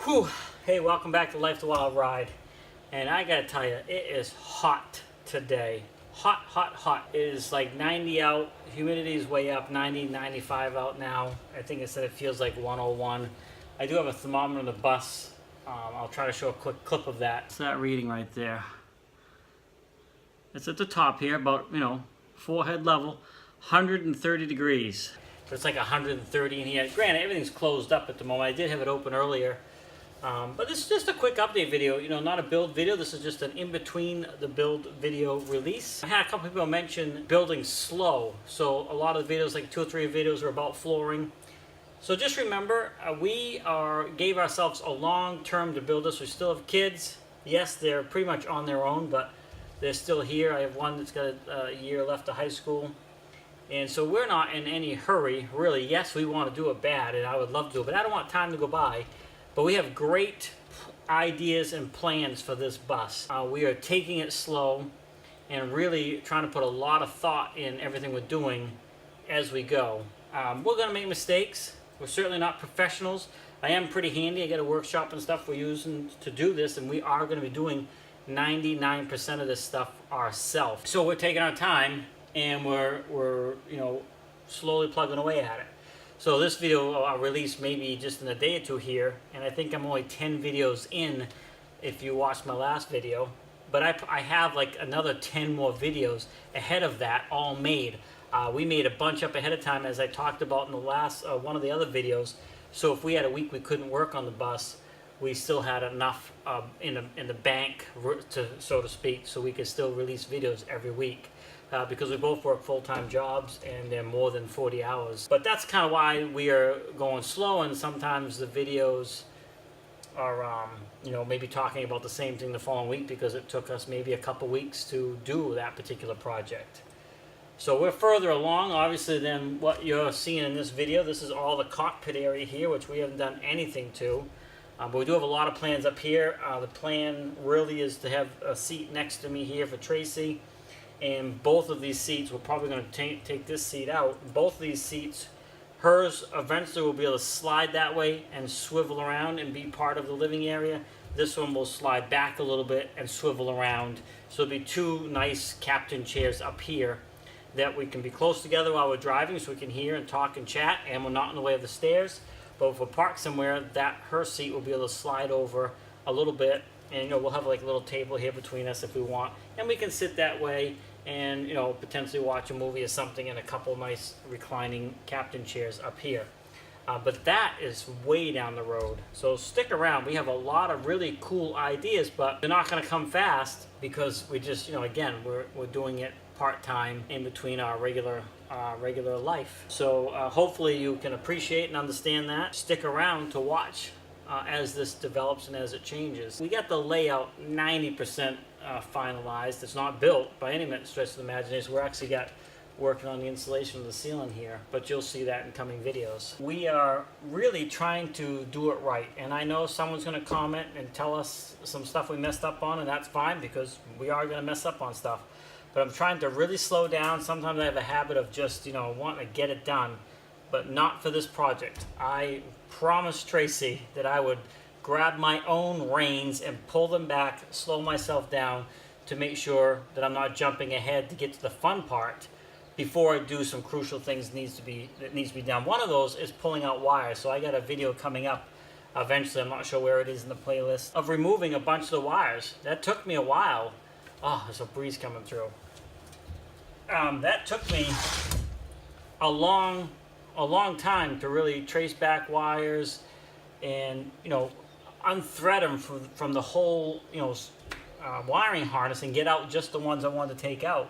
Whew. Hey, welcome back to Life the Wild Ride. And I gotta tell you, it is hot today. Hot, hot, hot. It is like 90 out. Humidity is way up, 90, 95 out now. I think it said it feels like 101. I do have a thermometer on the bus. I'll try to show a quick clip of that. It's that reading right there. It's at the top here, about, forehead level, 130 degrees. It's like 130 in here. Granted, everything's closed up at the moment. I did have it open earlier. But this is just a quick update video, not a build video. This is just an in-between the build video release. I had a couple people mention building slow. So a lot of the videos, like 2 or 3 videos, are about flooring. So just remember, we gave ourselves a long term to build this. We still have kids. Yes, they're pretty much on their own, but they're still here. I have one that's got a year left of high school. And so we're not in any hurry, really. Yes, we want to do it bad, and I would love to do it, but I don't want time to go by. But we have great ideas and plans for this bus. We are taking it slow and really trying to put a lot of thought in everything we're doing as we go. We're going to make mistakes. We're certainly not professionals. I am pretty handy. I got a workshop and stuff we're using to do this, and we are going to be doing 99% of this stuff ourselves. So we're taking our time, and we're slowly plugging away at it. So this video I'll release maybe just in a day or two here, and I think I'm only 10 videos in if you watched my last video. But I have like another 10 more videos ahead of that, all made. We made a bunch up ahead of time, as I talked about in the last one of the other videos. So if we had a week we couldn't work on the bus, we still had enough in the bank, so to speak, so we could still release videos every week. Because we both work full-time jobs and they're more than 40 hours. But that's kind of why we are going slow, and sometimes the videos are, maybe talking about the same thing the following week because it took us maybe a couple weeks to do that particular project. So we're further along, obviously, than what you're seeing in this video. This is all the cockpit area here, which we haven't done anything to. But we do have a lot of plans up here. The plan really is to have a seat next to me here for Tracy. And both of these seats, we're probably going to take this seat out. Both of these seats, hers eventually will be able to slide that way and swivel around and be part of the living area. This one will slide back a little bit and swivel around. So it'll be 2 nice captain chairs up here that we can be close together while we're driving, so we can hear and talk and chat, and we're not in the way of the stairs. But if we're parked somewhere, her seat will be able to slide over a little bit. And we'll have like a little table here between us if we want, and we can sit that way and potentially watch a movie or something in a couple of nice reclining captain chairs up here. But that is way down the road, so stick around. We have a lot of really cool ideas, but they're not going to come fast because we just again we're doing it part-time in between our regular life. So hopefully you can appreciate and understand that. Stick around to watch as this develops and as it changes. We got the layout 90% finalized. It's not built by any stretch of the imagination. We're actually working on the insulation of the ceiling here, but you'll see that in coming videos. We are really trying to do it right, and I know someone's going to comment and tell us some stuff we messed up on, and that's fine because we are going to mess up on stuff. But I'm trying to really slow down. Sometimes I have a habit of just wanting to get it done, but not for this project. I promised Tracy that I would grab my own reins and pull them back, slow myself down to make sure that I'm not jumping ahead to get to the fun part before I do some crucial things that needs to be done. One of those is pulling out wires. So I got a video coming up eventually, I'm not sure where it is in the playlist, of removing a bunch of the wires. That took me a while. Oh, there's a breeze coming through. That took me a long time to really trace back wires and unthread them from the whole wiring harness and get out just the ones I wanted to take out.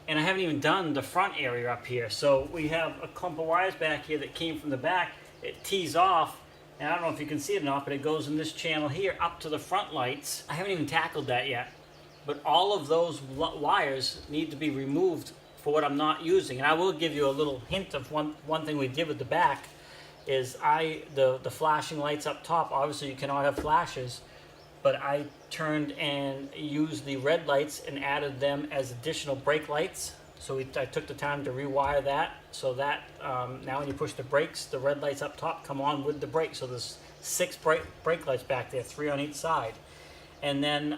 And I haven't even done the front area up here. So we have a clump of wires back here that came from the back. It tees off, and I don't know if you can see it or not, but it goes in this channel here up to the front lights. I haven't even tackled that yet, but all of those wires need to be removed for what I'm not using. And I will give you a little hint of one thing we did with the back is the flashing lights up top. Obviously you cannot have flashes, but I turned and used the red lights and added them as additional brake lights. So I took the time to rewire that so that now when you push the brakes, the red lights up top come on with the brake. So 6 brake lights back there, 3 on each side. And then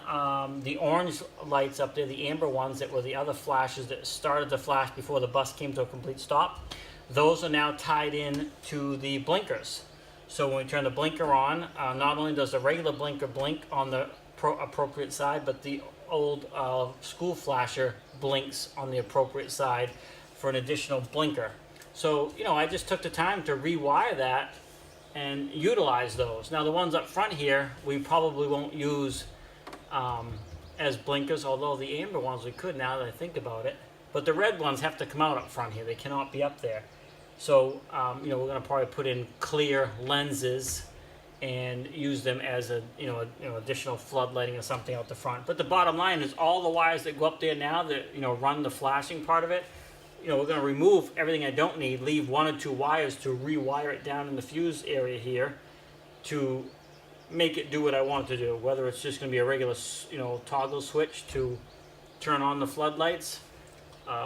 the orange lights up there, the amber ones that were the other flashes that started to flash before the bus came to a complete stop, those are now tied in to the blinkers. So when we turn the blinker on, not only does the regular blinker blink on the appropriate side, but the old school flasher blinks on the appropriate side for an additional blinker. So, you know, I just took the time to rewire that and utilize those. Now the ones up front here, we probably won't use as blinkers, although the amber ones we could now that I think about it. But the red ones have to come out up front here. They cannot be up there. So, you know, we're gonna probably put in clear lenses and use them as a, additional floodlighting or something out the front. But the bottom line is all the wires that go up there now that, run the flashing part of it, we're going to remove everything I don't need, leave 1 or 2 wires to rewire it down in the fuse area here to make it do what I want it to do. Whether it's just going to be a regular, toggle switch to turn on the floodlights,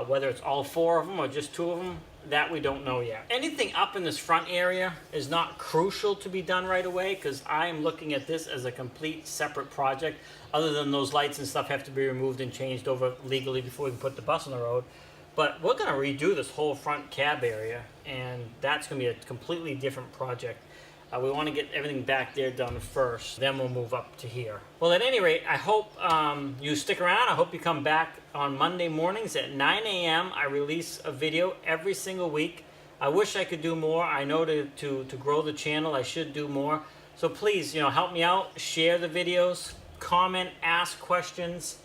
whether it's all 4 of them or just 2 of them, that we don't know yet. Anything up in this front area is not crucial to be done right away because I am looking at this as a complete separate project. Other than those lights and stuff have to be removed and changed over legally before we can put the bus on the road. But we're going to redo this whole front cab area, and that's going to be a completely different project. We want to get everything back there done first, then we'll move up to here. Well, at any rate, I hope you stick around. I hope you come back on Monday mornings at 9 a.m. I release a video every single week. I wish I could do more. I know to grow the channel, I should do more. So please, help me out. Share the videos, comment, ask questions.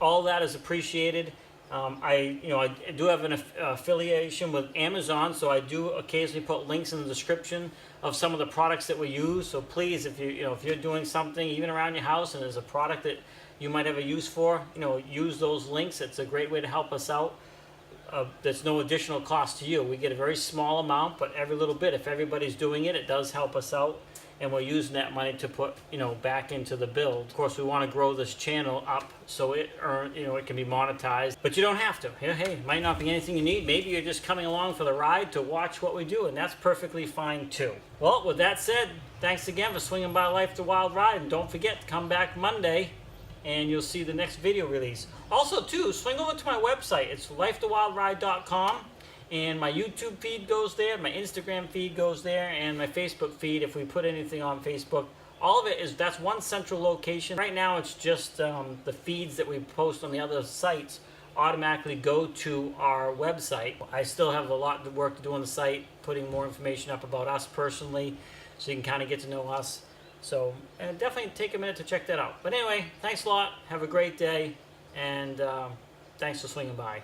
All that is appreciated. I do have an affiliation with Amazon, so I do occasionally put links in the description of some of the products that we use. So please, if you're doing something even around your house and there's a product that you might have a use for, use those links. It's a great way to help us out. There's no additional cost to you. We get a very small amount, but every little bit, if everybody's doing it, it does help us out. And we're using that money to put, back into the build. Of course, we want to grow this channel up so it can be monetized. But you don't have to. Hey, it might not be anything you need. Maybe you're just coming along for the ride to watch what we do, and that's perfectly fine too. Well, with that said, thanks again for swinging by Life the Wild Ride, and don't forget to come back Monday, and you'll see the next video release. Also, too, swing over to my website. It's lifethewildride.com. And my YouTube feed goes there, my Instagram feed goes there, and my Facebook feed if we put anything on Facebook. All of it that's one central location. Right now it's just the feeds that we post on the other sites automatically go to our website. I still have a lot of work to do on the site, putting more information up about us personally, so you can kind of get to know us. So definitely take a minute to check that out. But anyway, thanks a lot. Have a great day, and thanks for swinging by.